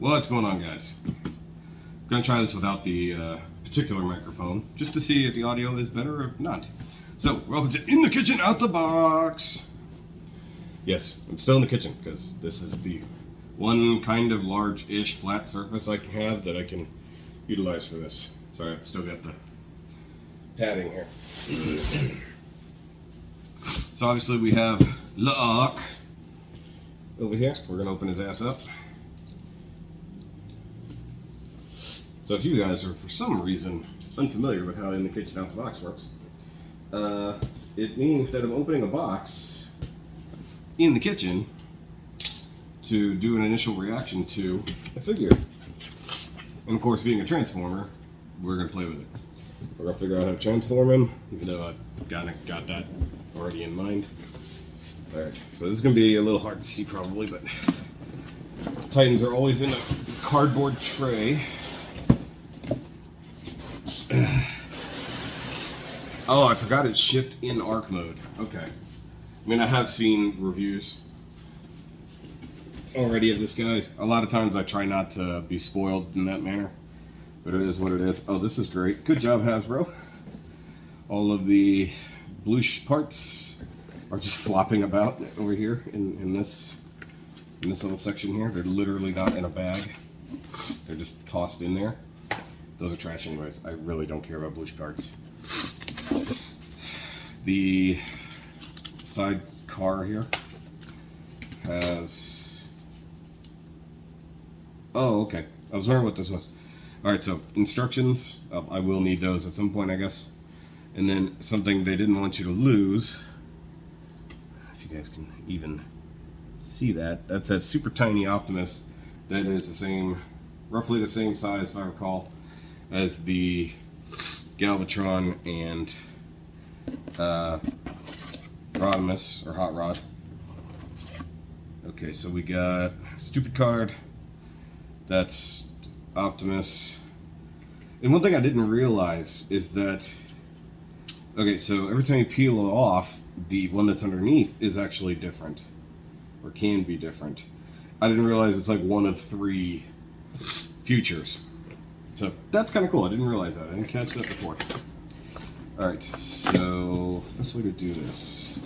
What's going on, guys? I'm gonna try this without the particular microphone, just to see if the audio is better or not. So, welcome to In the Kitchen Out the Box! Yes, I'm still in the kitchen, because this is the one kind of large-ish flat surface I can have that I can utilize for this. Sorry, I've still got the padding here. So obviously we have Lock over here. We're gonna open his ass up. So if you guys are for some reason unfamiliar with how In the Kitchen Out the Box works, it means that I'm opening a box in the kitchen to do an initial reaction to a figure. And of course, being a transformer, we're gonna play with it. We're gonna figure out how to transform him, even though I've got that already in mind. Alright, so this is gonna be a little hard to see probably, but Titans are always in a cardboard tray. Oh, I forgot it's shipped in ARC mode. Okay. I mean, I have seen reviews already of this guy. A lot of times I try not to be spoiled in that manner, but it is what it is. Oh, this is great. Good job, Hasbro. All of the blue parts are just flopping about over here in this little section here. They're literally not in a bag. They're just tossed in there. Those are trash anyways. I really don't care about blue parts. The side car here has... Oh, okay. I was wondering what this was. Alright, so instructions. I will need those at some point, I guess. And then something they didn't want you to lose. If you guys can even see that. That's that super tiny Optimus that is the same, roughly the same size, if I recall, as the Galvatron and Rodimus, or Hot Rod. Okay, so we got stupid card. That's Optimus. And one thing I didn't realize is that, okay, so every time you peel it off, the one that's underneath is actually different, or can be different. I didn't realize it's like one of 3 futures. So that's kind of cool. I didn't realize that. I didn't catch that before. Alright, so best way to do this.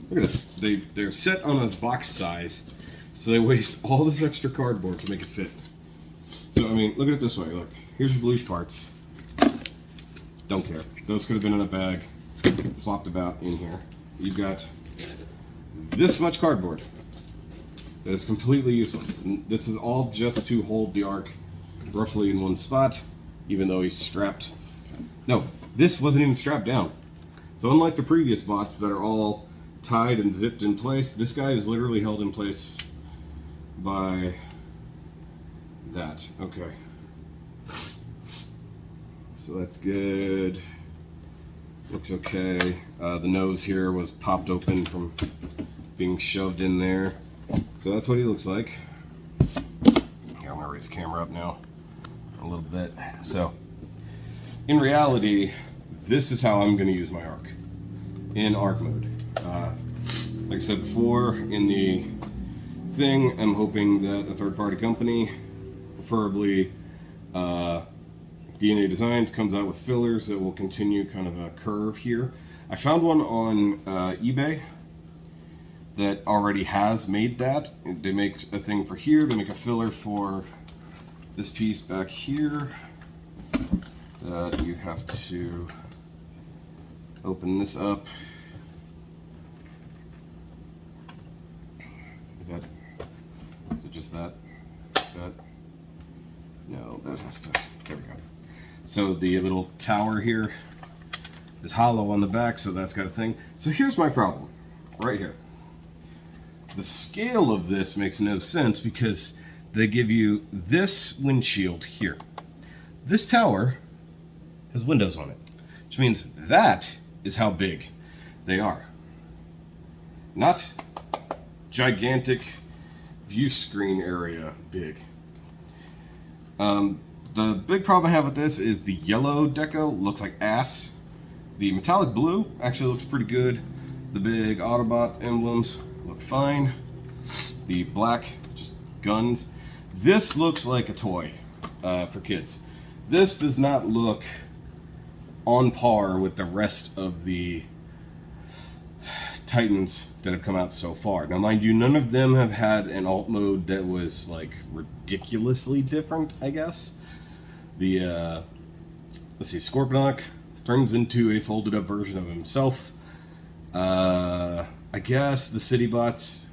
Look at this. They're set on a box size, so they waste all this extra cardboard to make it fit. So, I mean, look at it this way. Look, here's your blues parts. Don't care. Those could have been in a bag, flopped about in here. You've got this much cardboard that is completely useless. This is all just to hold the ARC roughly in one spot, even though he's strapped. No, this wasn't even strapped down. So unlike the previous bots that are all tied and zipped in place, this guy is literally held in place by that. Okay. So that's good. Looks okay. The nose here was popped open from being shoved in there. So that's what he looks like. Here, I'm gonna raise the camera up now a little bit. So, in reality, this is how I'm gonna use my ARC. In ARC mode. Like I said before, in the thing, I'm hoping that a third-party company, preferably DNA Designs, comes out with fillers that will continue kind of a curve here. I found one on eBay that already has made that. They make a thing for here, they make a filler for this piece back here. You have to open this up. Is it just that? No, that has to, there we go. So the little tower here is hollow on the back, so that's got a thing. So here's my problem, right here. The scale of this makes no sense because they give you this windshield here. This tower has windows on it, which means that is how big they are. Not gigantic view screen area big. The big problem I have with this is the yellow deco looks like ass. The metallic blue actually looks pretty good. The big Autobot emblems look fine. The black, just guns. This looks like a toy for kids. This does not look on par with the rest of the Titans that have come out so far. Now, mind you, none of them have had an alt mode that was like ridiculously different, I guess. The let's see, Scorponok turns into a folded up version of himself. I guess the city bots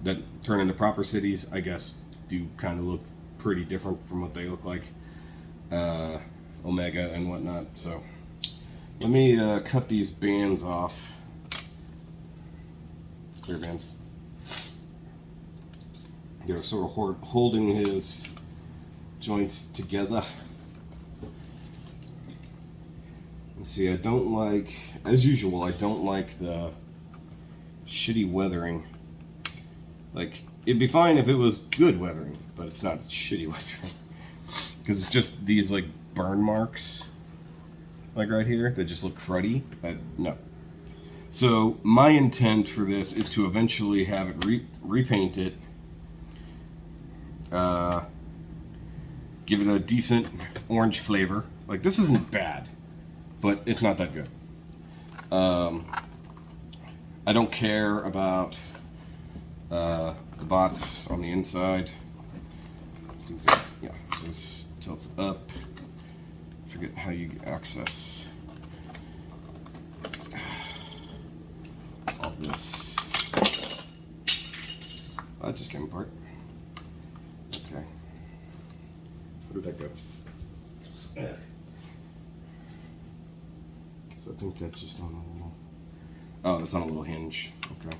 that turn into proper cities, I guess, do kind of look pretty different from what they look like. Omega and whatnot. So let me cut these bands off. Clear bands. They're sort of holding his joints together. And see, I don't like, as usual, I don't like the shitty weathering. Like, it'd be fine if it was good weathering, but it's not shitty weathering. Because it's just these, like, burn marks, like right here, that just look cruddy. No. So my intent for this is to eventually have it repaint it, give it a decent orange flavor. Like, this isn't bad, but it's not that good. I don't care about the bots on the inside. Yeah, so this tilts up. Forget how you access all this. Oh, that just came apart. Okay. Where did that go? So I think that's just on a little... Oh, it's on a little hinge. Okay.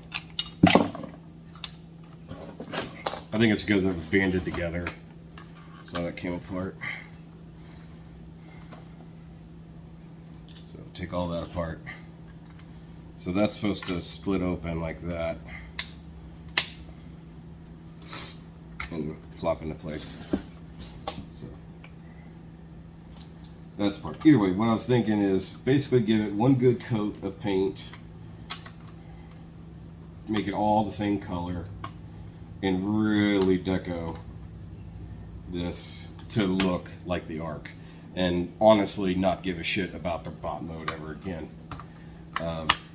I think it's because it was banded together. So that came apart. So take all that apart. So that's supposed to split open like that and flop into place. So that's part. Either way, what I was thinking is basically give it one good coat of paint, make it all the same color, and really deco this to look like the Ark. And honestly, not give a shit about the bot mode ever again.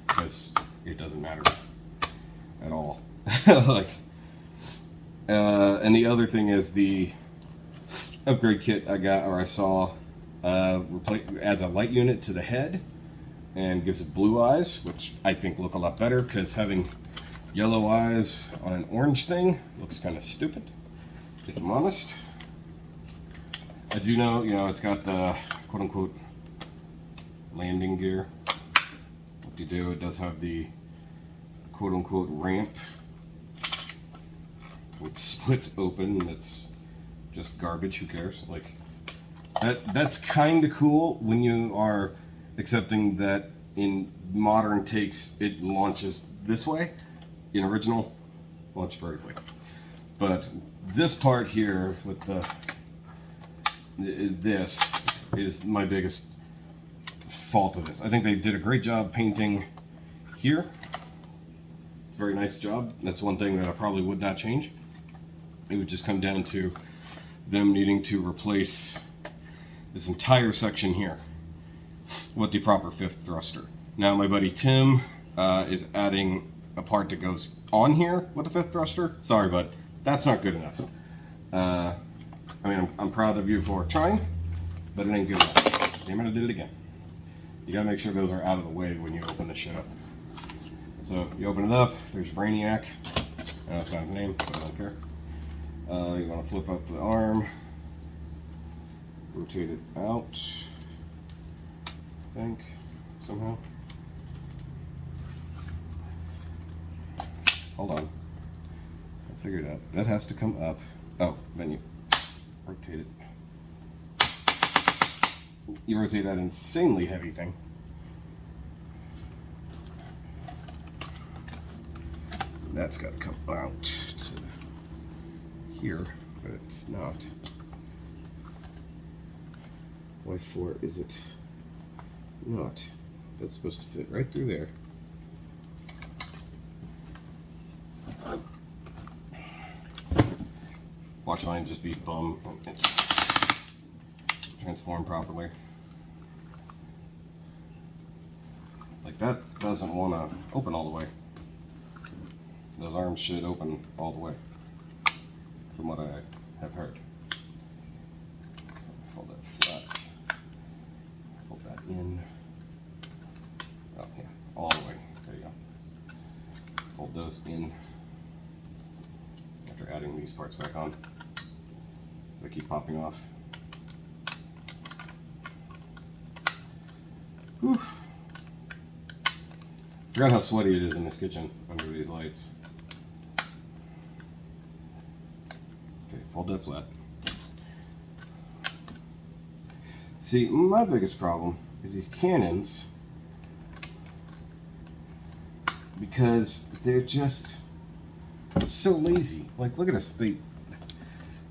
Because it doesn't matter at all. Like, and the other thing is the upgrade kit I got, or I saw, adds a light unit to the head and gives it blue eyes, which I think look a lot better, because having yellow eyes on an orange thing looks kind of stupid, if I'm honest. I do know, it's got the quote-unquote landing gear. What you do, it does have the quote-unquote ramp. It splits open, and it's just garbage, who cares? Like, that's kind of cool when you are accepting that in modern takes it launches this way. In original, launch vertically. But this part here with this is my biggest fault of this. I think they did a great job painting here. It's a very nice job. That's one thing that I probably would not change. It would just come down to them needing to replace this entire section here with the proper fifth thruster. Now my buddy Tim is adding a part that goes on here with the fifth thruster. Sorry, but that's not good enough. I mean, I'm proud of you for trying, but it ain't good enough. Damn it, I did it again. You gotta make sure those are out of the way when you open this shit up. So you open it up, there's Brainiac. That's not his name, but I don't care. You wanna flip up the arm, rotate it out, I think, somehow. Hold on. I figured it out. That has to come up. Oh, then you rotate it. You rotate that insanely heavy thing. That's got to come out to here, but it's not. Why for is it not? That's supposed to fit right through there. Watch watch mine just be bum and transform properly. Like that doesn't want to open all the way. Those arms should open all the way, from what I have heard. Fold that flat. Fold that in. Oh yeah, all the way. There you go. Fold those in. After adding these parts back on. They keep popping off. Whew. Forgot how sweaty it is in this kitchen under these lights. Okay, fold that flat. See, my biggest problem is these cannons, because they're just so lazy. Like, look at this.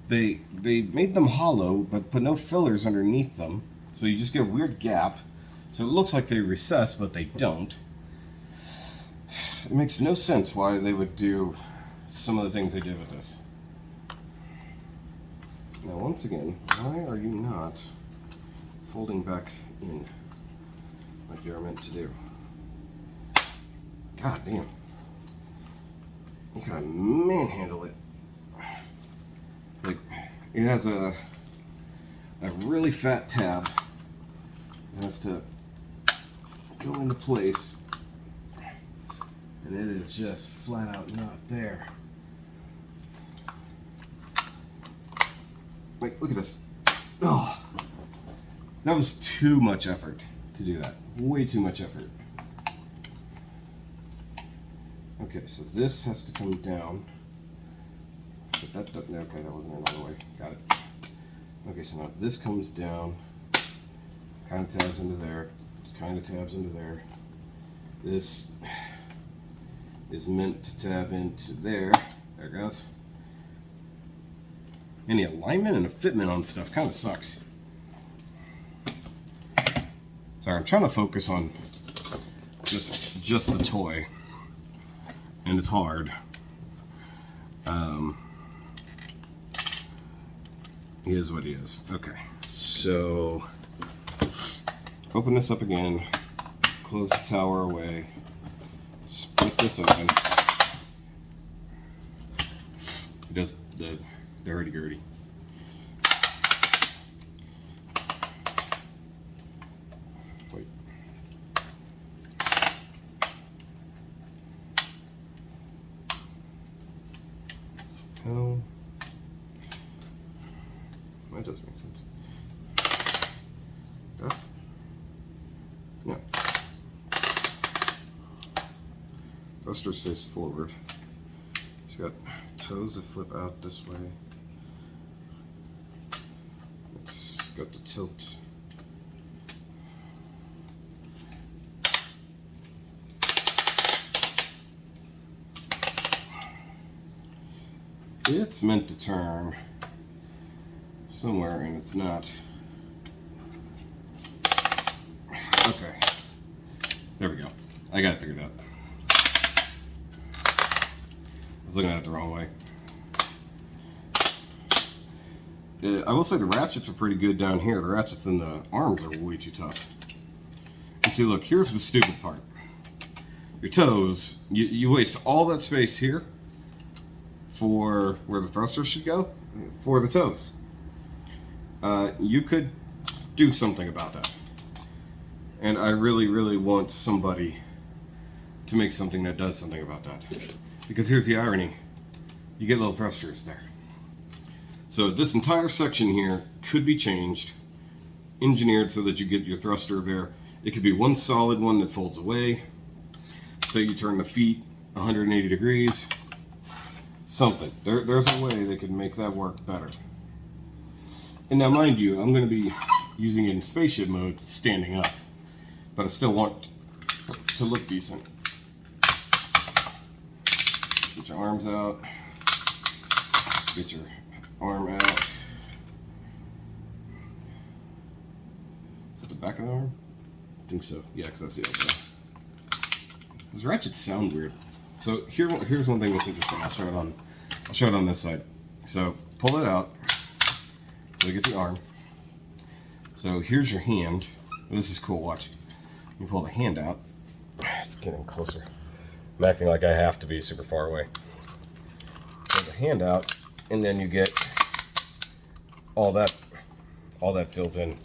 They made them hollow, but put no fillers underneath them, so you just get a weird gap. So it looks like they recess, but they don't. It makes no sense why they would do some of the things they did with this. Now, once again, why are you not folding back in like you're meant to do? God damn. You gotta manhandle it. Like, it has a really fat tab. It has to go into place. And it is just flat out not there. Like, look at this. Oh, that was too much effort to do that. Way too much effort. Okay, so this has to come down. But that, okay, that wasn't in all the way. Got it. Okay, so now this comes down. Kind of tabs into there. Kind of tabs into there. This is meant to tab into there. There it goes. And the alignment and the fitment on stuff kind of sucks. Sorry, I'm trying to focus on just the toy, and it's hard. He is what he is. Okay, so open this up again, close the tower away, split this open. It does the hurdy-gurdy. Wait. Oh. That does make sense. That? No. Thruster's face forward. He's got toes that flip out this way. It's got the tilt. It's meant to turn somewhere, and it's not. Okay. There we go. I got it figured out. I was looking at it the wrong way. I will say the ratchets are pretty good down here. The ratchets in the arms are way too tough. And see, look, here's the stupid part. Your toes, you waste all that space here for where the thruster should go for the toes. You could do something about that. And I really, really want somebody to make something that does something about that. Because here's the irony. You get little thrusters there. So this entire section here could be changed, engineered so that you get your thruster there. It could be one solid one that folds away. So you turn the feet 180 degrees. Something. There's a way they could make that work better. And now mind you, I'm going to be using it in spaceship mode, standing up. But I still want to look decent. Get your arms out. Get your arm out. Is that the back of the arm? I think so. Yeah, because that's the elbow. Those ratchets sound weird. So here's one thing that's interesting. I'll show it on this side. So pull it out. So you get the arm. So here's your hand. This is cool, watch. You pull the hand out. It's getting closer. I'm acting like I have to be super far away. Pull the hand out, and then you get all that fills in.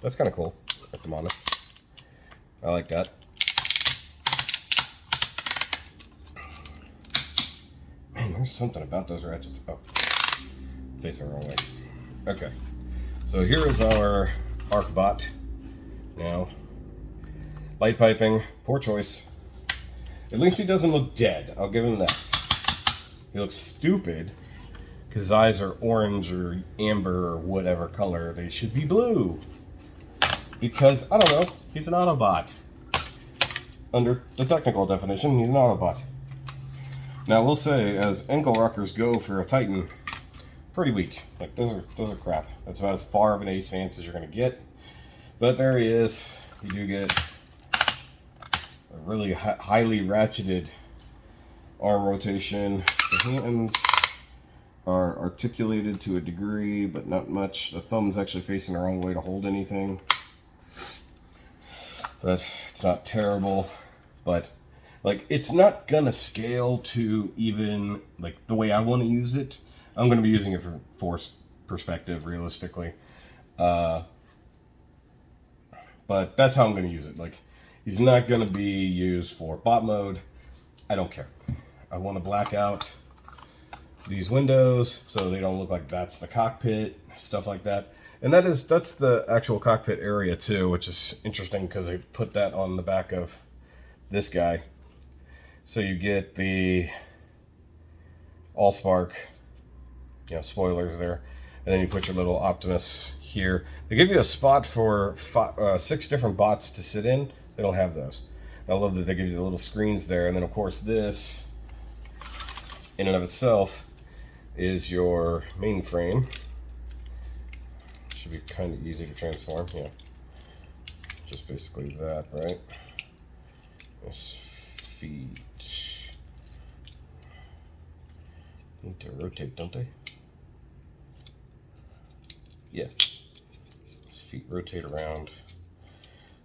That's kind of cool, if I'm honest. I like that. Man, there's something about those ratchets. Oh, facing the wrong way. Okay, so here is our arc bot. Now, light piping, poor choice. At least he doesn't look dead. I'll give him that. He looks stupid because his eyes are orange or amber or whatever color. They should be blue. Because, I don't know, he's an Autobot. Under the technical definition, he's an Autobot. Now, we'll say, as ankle rockers go for a Titan, pretty weak. Like, those are crap. That's about as far of an ace stance as you're going to get. But there he is. You do get a really highly ratcheted arm rotation. The hands are articulated to a degree, but not much. The thumb's actually facing the wrong way to hold anything. But it's not terrible. But, like, it's not going to scale to even, like, the way I want to use it. I'm going to be using it for force perspective, realistically. But that's how I'm going to use it. Like, he's not going to be used for bot mode. I don't care. I want to black out these windows so they don't look like that's the cockpit, stuff like that. And that's the actual cockpit area too, which is interesting because they put that on the back of this guy. So you get the Allspark, spoilers there, and then you put your little Optimus here. They give you a spot for 6 different bots to sit in. They don't have those. I love that they give you the little screens there, and then of course this, in and of itself, is your mainframe. Should be kind of easy to transform, yeah. Just basically that, right? This feet need to rotate, don't they? Yeah. His feet rotate around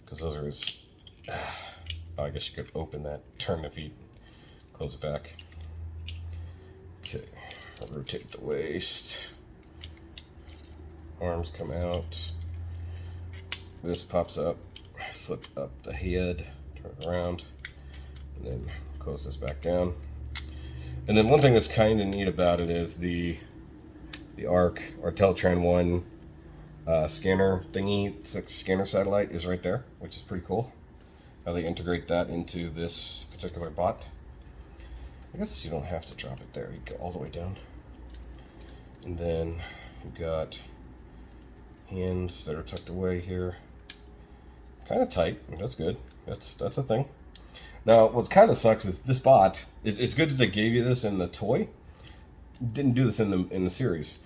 because those are his. I guess you could open that, turn the feet, close it back. Okay, I'll rotate the waist. Arms come out. This pops up. Flip up the head, turn it around, and then close this back down. And then one thing that's kind of neat about it is the ARC or Teletran 1 scanner thingy, scanner satellite is right there, which is pretty cool. How they integrate that into this particular bot. I guess you don't have to drop it there. You go all the way down. And then you've got hands that are tucked away here. Kind of tight. That's good. That's a thing. Now, what kind of sucks is this bot. It's good that they gave you this in the toy. Didn't do this in the series.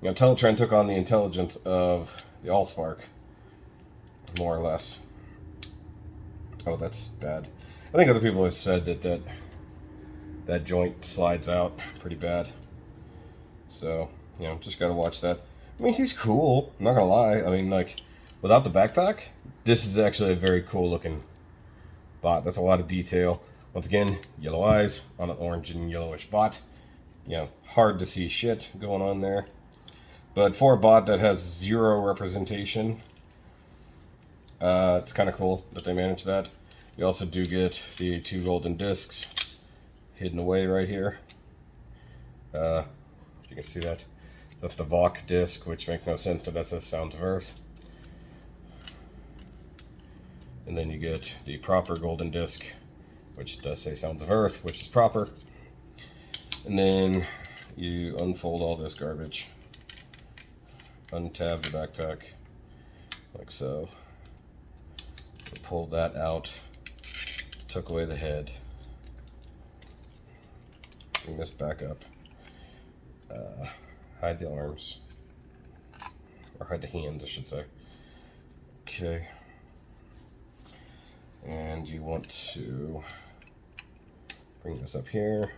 Teletran took on the intelligence of the Allspark, more or less. Oh, that's bad. I think other people have said that joint slides out pretty bad. So, just gotta watch that. I mean, he's cool. I'm not gonna lie. I mean, like, without the backpack, this is actually a very cool looking bot. That's a lot of detail. Once again, yellow eyes on an orange and yellowish bot. Hard to see shit going on there. But for a bot that has 0 representation, it's kind of cool that they managed that. You also do get the 2 golden discs hidden away right here. If you can see that. That's the Vok disc, which makes no sense, but that says Sounds of Earth. And then you get the proper golden disc, which does say Sounds of Earth, which is proper. And then you unfold all this garbage. Untab the backpack, like so. Pull that out, took away the head. Bring this back up. Hide the arms. Or hide the hands, I should say. Okay. And you want to bring this up here.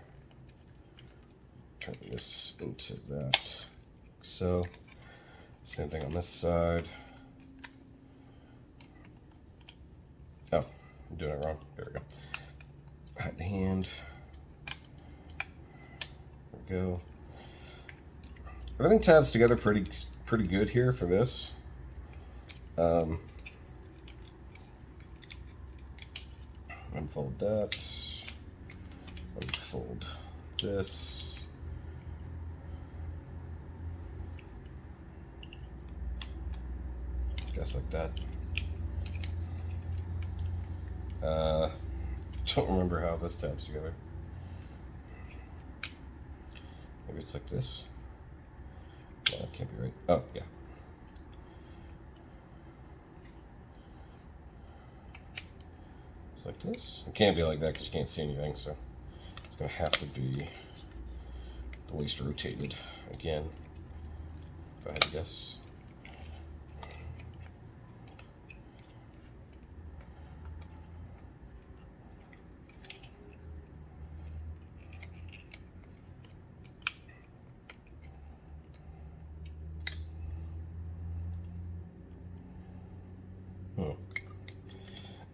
turn this into that. So, same thing on this side. Oh, I'm doing it wrong. There we go. Right hand. There we go. Everything tabs together pretty good here for this. Unfold that. Unfold this. Guess like that. Don't remember how this tabs together. Maybe it's like this. No, that can't be right. Oh, yeah. It's like this. It can't be like that because you can't see anything, so it's going to have to be the waist rotated again, if I had to guess.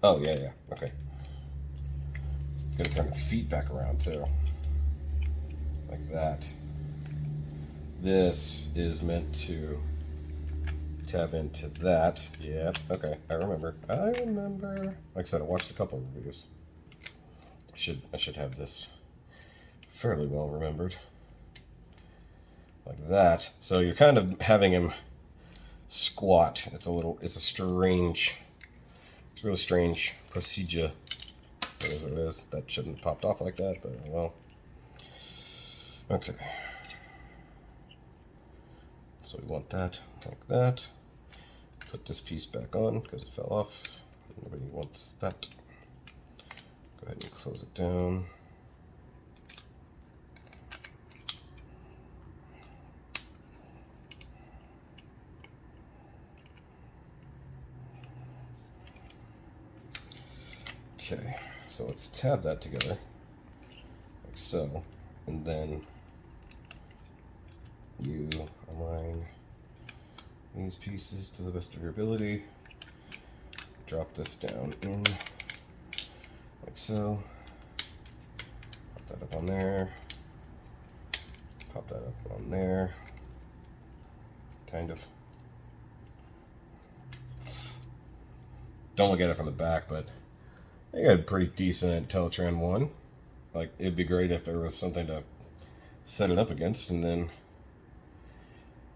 Oh, yeah, okay. Gotta turn the feet back around, too. Like that. This is meant to tab into that. Yeah, okay, I remember. Like I said, I watched a couple of reviews. I should have this fairly well remembered. Like that. So you're kind of having him squat. It's a really strange procedure. Whatever it is. That shouldn't have popped off like that, but well. Okay. So we want that like that. Put this piece back on because it fell off. Nobody wants that. Go ahead and close it down. Okay, so let's tab that together, like so, and then you align these pieces to the best of your ability. Drop this down in, like so. Pop that up on there. Pop that up on there. Kind of. Don't look at it from the back, but I got a pretty decent Teletran 1. Like, it'd be great if there was something to set it up against, and then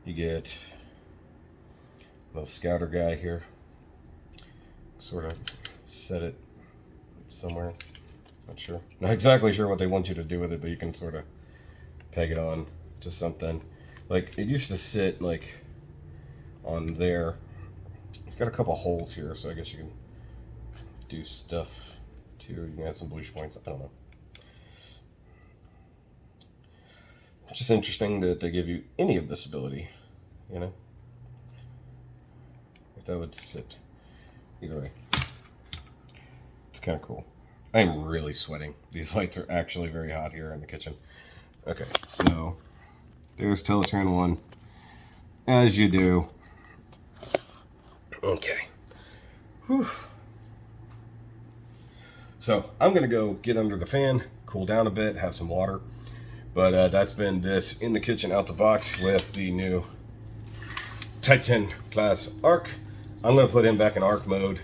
you get a little scouter guy here. Sort of set it somewhere. Not exactly sure what they want you to do with it, but you can sort of peg it on to something. Like, it used to sit, like, on there. It's got a couple holes here, so I guess you can do stuff too. You can add some bleach points. I don't know. It's just interesting that they give you any of this ability, you know? If that would sit. Either way. It's kind of cool. I am really sweating. These lights are actually very hot here in the kitchen. Okay, so there's Teletran 1. As you do. Okay. Whew. So I'm going to go get under the fan, cool down a bit, have some water. But that's been this in the kitchen out the box with the new Titan class Arc. I'm going to put him back in Arc mode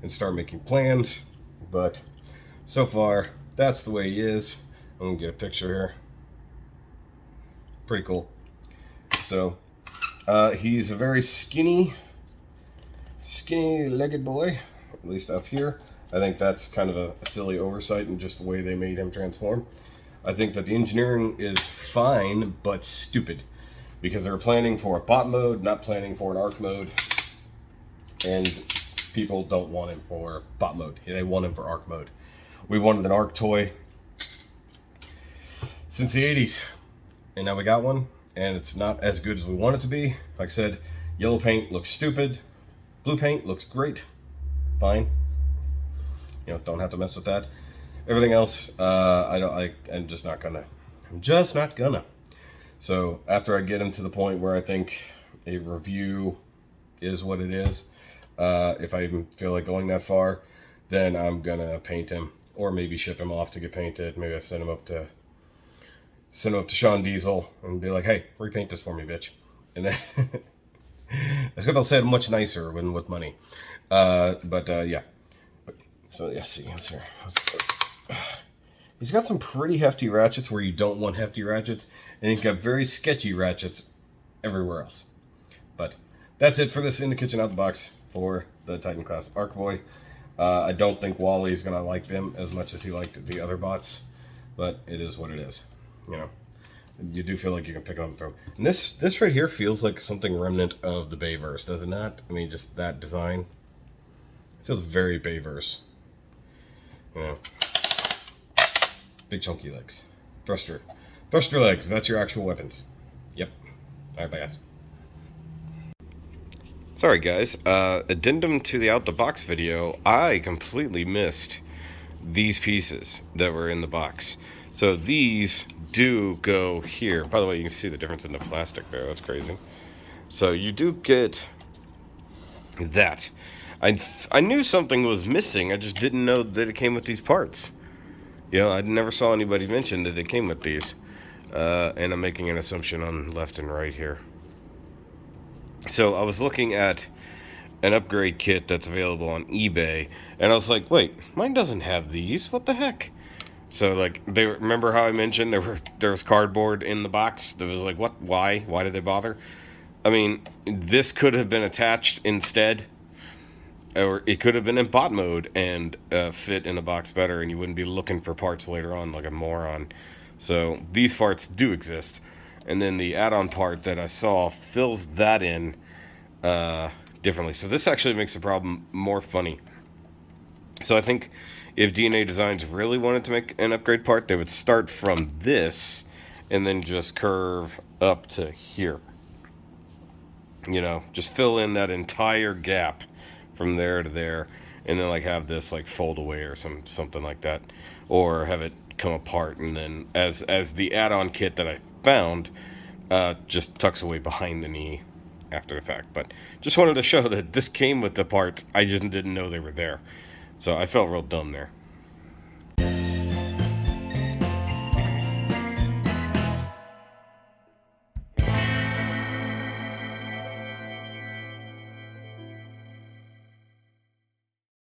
and start making plans. But so far, that's the way he is. I'm going to get a picture here. Pretty cool. So he's a very skinny-legged boy, at least up here. I think that's kind of a silly oversight in just the way they made him transform. I think that the engineering is fine, but stupid. Because they're planning for a bot mode, not planning for an arc mode. And people don't want him for bot mode. They want him for arc mode. We've wanted an arc toy since the 80s. And now we got one. And it's not as good as we want it to be. Like I said, yellow paint looks stupid. Blue paint looks great. Fine. You know, don't have to mess with that. Everything else, I'm just not gonna. So after I get him to the point where I think a review is what it is, if I even feel like going that far, then I'm gonna paint him, or maybe ship him off to get painted. Maybe I send him up to Sean Diesel and be like, "Hey, repaint this for me, bitch." And then that's gonna say it much nicer with money. Yeah. So yeah, see, let's here. He's got some pretty hefty ratchets where you don't want hefty ratchets, and he's got very sketchy ratchets everywhere else. But that's it for this In the Kitchen Out the Box for the Titan Class Arc Boy. I don't think Wally's gonna like them as much as he liked the other bots, but it is what it is. You know, you do feel like you can pick them up and throw them. And this right here feels like something remnant of the Bayverse, does it not? I mean, just that design. It feels very Bayverse. You know, big chunky legs, thruster legs. That's your actual weapons. Yep. All right, bye guys. Sorry guys, addendum to the out the box video, I completely missed these pieces that were in the box. So these do go here. By the way, you can see the difference in the plastic there. That's crazy. So you do get that. I knew something was missing. I just didn't know that it came with these parts. You know, I never saw anybody mention that it came with these. And I'm making an assumption on left and right here. So I was looking at an upgrade kit that's available on eBay, and I was like, wait, mine doesn't have these. What the heck? So like, remember how I mentioned there was cardboard in the box? That was like, what? Why did they bother? I mean, this could have been attached instead, or it could have been in bot mode and fit in the box better, and you wouldn't be looking for parts later on like a moron. So these parts do exist, and then the add-on part that I saw fills that in differently. So this actually makes the problem more funny. So I think if DNA Designs really wanted to make an upgrade part, they would start from this and then just curve up to here. You know, just fill in that entire gap from there to there, and then like have this like fold away or something like that, or have it come apart, and then as the add-on kit that I found just tucks away behind the knee after the fact. But just wanted to show that this came with the parts. I just didn't know they were there, so I felt real dumb there.